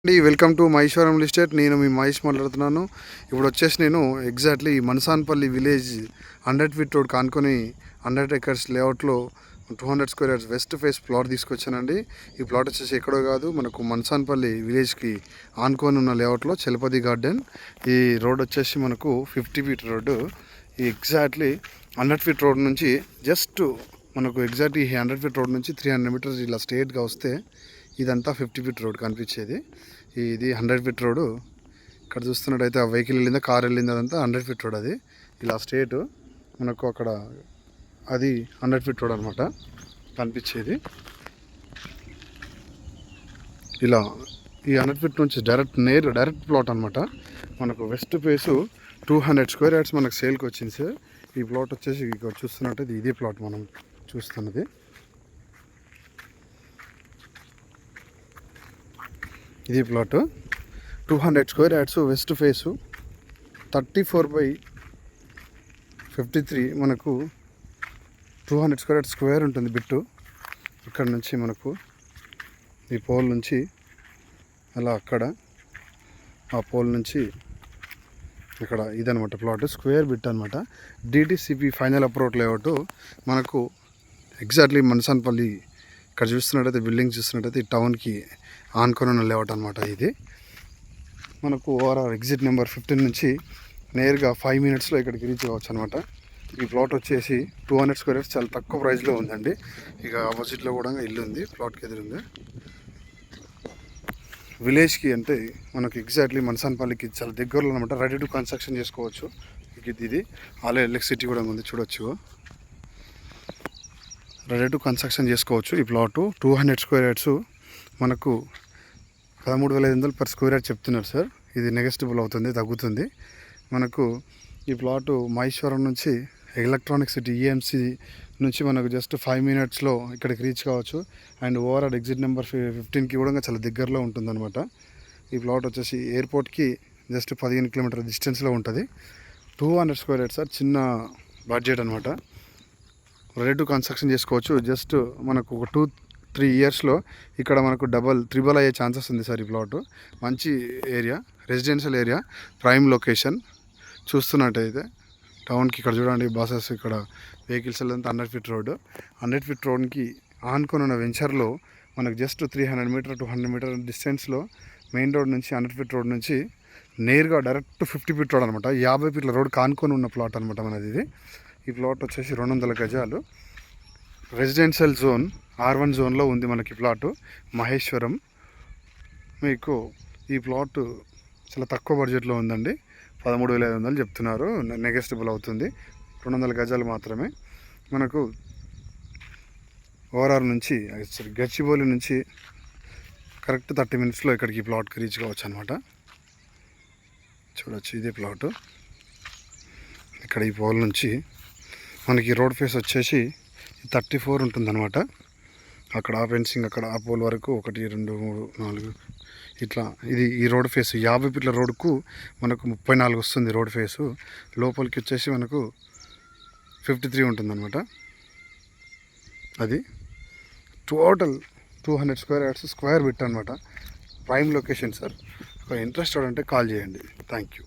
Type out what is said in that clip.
Welcome to Maheshwaram లిస్టేట్. నేను మీ మహేష్ మాట్లాడుతున్నాను. ఇప్పుడు వచ్చేసి నేను exactly Mansanpally village 100 feet road కానుకొని 100 ఎకర్స్ లేఅవుట్లో 200 square yards west face plot తీసుకొచ్చానండి. ఈ ప్లాట్ వచ్చేసి ఎక్కడో కాదు, మనకు మన్సాన్పల్లి విలేజ్కి ఆనుకొని ఉన్న లేఅవుట్లో చలపతి గార్డెన్. ఈ రోడ్ వచ్చేసి మనకు 50 ఫీట్ రోడ్డు. ఈ ఎగ్జాక్ట్లీ 100 ఫీట్ రోడ్ నుంచి జస్ట్ మనకు ఎగ్జాక్ట్ ఈ 100 ఫీట్ రోడ్ నుంచి 300 మీటర్స్ ఇలా స్ట్రేట్గా వస్తే ఇదంతా 50 ఫీట్ రోడ్ కనిపించేది. ఇది 100 ఫీట్ రోడ్డు. ఇక్కడ చూస్తున్నట్టయితే ఆ వెహికల్ వెళ్ళిందా, కార్ వెళ్ళింది, అదంతా 100 ఫీట్ రోడ్. అది ఇలా స్ట్రేట్ మనకు అక్కడ అది 100 ఫీట్ రోడ్ అనమాట కనిపించేది. ఇలా ఈ 100 ఫీట్ నుంచి డైరెక్ట్ ప్లాట్ అనమాట. మనకు వెస్ట్ ఫేసు 200 స్క్వేర్ యార్డ్స్ మనకు సేల్కి వచ్చింది సార్. ఈ ప్లాట్ వచ్చేసి ఇక్కడ చూస్తున్నట్టయితే ఇదే ప్లాట్ మనం చూస్తున్నది. ఇది plot 200 square yards west face 34/53. మనకు 200 స్క్వేర్ యార్డ్స్ స్క్వేర్ ఉంటుంది బిట్టు. ఇక్కడ నుంచి మనకు ఈ పోల్ నుంచి అలా అక్కడ ఆ పోల్ నుంచి ఇక్కడ ఇదనమాట ప్లాట్ స్క్వేర్ బిట్ అనమాట. డిటిసిపి ఫైనల్ అప్రోచ్ లేఅవుట్ మనకు ఎగ్జాక్ట్లీ మన్సాన్పల్లి. ఇక్కడ చూస్తున్నట్టయితే బిల్డింగ్ చూస్తున్నట్టయితే ఈ టౌన్కి ఆనుకొని ఉన్న లేఅవుట్ అనమాట. ఇది మనకు ఓవరాల్ ఎగ్జిట్ నెంబర్ 15 నుంచి నేరుగా 5 మినిట్స్లో ఇక్కడికి రీచ్ కావచ్చు అనమాట. ఈ ప్లాట్ వచ్చేసి 200 స్క్వేర్ యార్డ్స్ చాలా తక్కువ ప్రైస్లో ఉందండి. ఇక ఆపోజిట్లో కూడా ఇల్లు ఉంది, ప్లాట్కి ఎదురుంది. విలేజ్కి అంటే మనకు ఎగ్జాక్ట్లీ మన్సాన్పల్లికి చాలా దగ్గరలో అనమాట. రెడీ టు కన్స్ట్రక్షన్ చేసుకోవచ్చు. ఇది ఆల్రెడీ ఎలక్ట్రిసిటీ కూడా ఉంది, చూడొచ్చు. రెడీ టు కన్స్ట్రక్షన్ చేసుకోవచ్చు. ఈ ప్లాటు 200 స్క్వేర్ యార్డ్స్ మనకు 13,500 పర్ స్క్వేర్ యార్డ్ చెప్తున్నారు సార్. ఇది నెగెస్టిబుల్ అవుతుంది, తగ్గుతుంది. మనకు ఈ ప్లాటు మహేశ్వరం నుంచి ఎలక్ట్రానిక్ సిటీ ఈఎంసీ నుంచి మనకు జస్ట్ 5 మినిట్స్లో ఇక్కడికి రీచ్ కావచ్చు. అండ్ ఓవరాల్ ఎగ్జిట్ నెంబర్ 15కి కూడా చాలా దగ్గరలో ఉంటుందన్నమాట. ఈ ప్లాట్ వచ్చేసి ఎయిర్పోర్ట్కి జస్ట్ 15 కిలోమీటర్ డిస్టెన్స్లో ఉంటుంది. 200 స్క్వేర్ యార్డ్స్ సార్, చిన్న బడ్జెట్ అనమాట. రెడీ టు కన్స్ట్రక్షన్ చేసుకోవచ్చు. జస్ట్ మనకు ఒక 2-3 ఇయర్స్లో ఇక్కడ మనకు ట్రిబల్ అయ్యే ఛాన్సెస్ ఉంది సార్. ఈ ప్లాట్ మంచి area, residential area, prime location. చూస్తున్నట్టయితే టౌన్కి ఇక్కడ చూడండి బస్సెస్, ఇక్కడ వెహికల్స్ వెళ్ళంతా 100 ఫీట్ రోడ్డు. 100 ఫీట్ రోడ్కి ఆనుకొని ఉన్న వెంచర్లో మనకు జస్ట్ 300 మీటర్ 200 మీటర్ డిస్టెన్స్లో మెయిన్ రోడ్ నుంచి 100 ఫీట్ రోడ్ నుంచి నేరుగా డైరెక్ట్ 50 ఫీట్ రోడ్ అనమాట. 50 ఫీట్ల రోడ్ కానుకొని ఉన్న ప్లాట్ అనమాట మనది. ఇది ఈ ప్లాట్ వచ్చేసి 200 గజాలు రెసిడెన్షియల్ జోన్ R1 జోన్లో ఉంది మనకి ప్లాటు మహేశ్వరం. మీకు ఈ ప్లాట్ చాలా తక్కువ బడ్జెట్లో ఉందండి. 13,500 చెప్తున్నారు, నెగెస్టిబుల్ అవుతుంది. 200 గజాలు మాత్రమే. మనకు ఓవరాల్ నుంచి గచ్చిబౌలి నుంచి కరెక్ట్ 30 మినిట్స్లో ఇక్కడికి ఈ ప్లాట్కి రీచ్ కావచ్చు అనమాట. చూడొచ్చు, ఇదే ప్లాటు. ఇక్కడ ఈ పోల్ నుంచి మనకి రోడ్ ఫేస్ వచ్చేసి 34 ఉంటుందన్నమాట. అక్కడ ఆ ఫెన్సింగ్, అక్కడ ఆ పోల్ వరకు 1 2 3 4 ఇట్లా ఇది ఈ రోడ్ ఫేస్ 50 ఫీట్ల రోడ్కు మనకు 34 వస్తుంది రోడ్ ఫేసు. లోపలికి వచ్చేసి మనకు 53 ఉంటుందన్నమాట. అది total 200 square yards square feet అనమాట. Prime location sir. ఇంట్రెస్టెడ్ అంటే కాల్ చేయండి. Thank you.